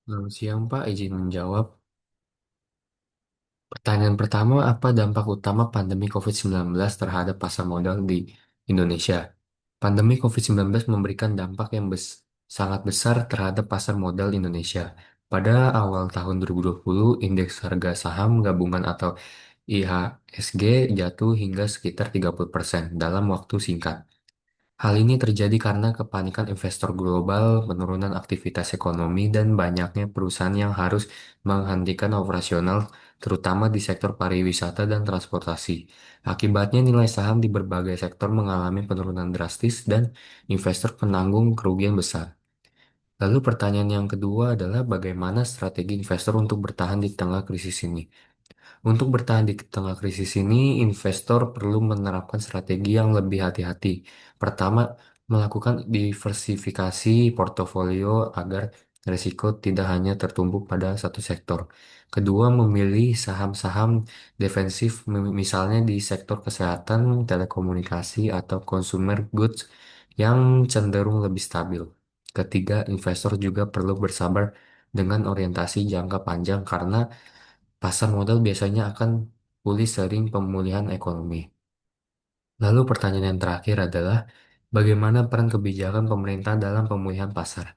Selamat siang, Pak. Izin menjawab. Pertanyaan pertama, apa dampak utama pandemi COVID-19 terhadap pasar modal di Indonesia? Pandemi COVID-19 memberikan dampak yang sangat besar terhadap pasar modal Indonesia. Pada awal tahun 2020, indeks harga saham gabungan atau IHSG jatuh hingga sekitar 30% dalam waktu singkat. Hal ini terjadi karena kepanikan investor global, penurunan aktivitas ekonomi, dan banyaknya perusahaan yang harus menghentikan operasional, terutama di sektor pariwisata dan transportasi. Akibatnya, nilai saham di berbagai sektor mengalami penurunan drastis, dan investor menanggung kerugian besar. Lalu, pertanyaan yang kedua adalah bagaimana strategi investor untuk bertahan di tengah krisis ini? Untuk bertahan di tengah krisis ini, investor perlu menerapkan strategi yang lebih hati-hati. Pertama, melakukan diversifikasi portofolio agar risiko tidak hanya tertumpuk pada satu sektor. Kedua, memilih saham-saham defensif, misalnya di sektor kesehatan, telekomunikasi, atau consumer goods yang cenderung lebih stabil. Ketiga, investor juga perlu bersabar dengan orientasi jangka panjang karena pasar modal biasanya akan pulih sering pemulihan ekonomi. Lalu pertanyaan yang terakhir adalah bagaimana peran kebijakan pemerintah dalam pemulihan pasar?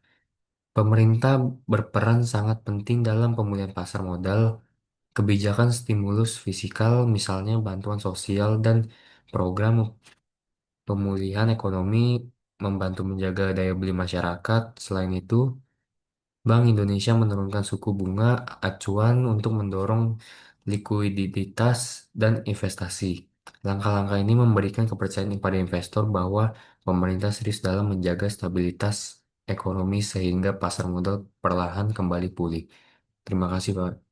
Pemerintah berperan sangat penting dalam pemulihan pasar modal. Kebijakan stimulus fiskal, misalnya bantuan sosial dan program pemulihan ekonomi, membantu menjaga daya beli masyarakat. Selain itu, Bank Indonesia menurunkan suku bunga acuan untuk mendorong likuiditas dan investasi. Langkah-langkah ini memberikan kepercayaan kepada investor bahwa pemerintah serius dalam menjaga stabilitas ekonomi sehingga pasar modal perlahan kembali pulih. Terima kasih, Pak.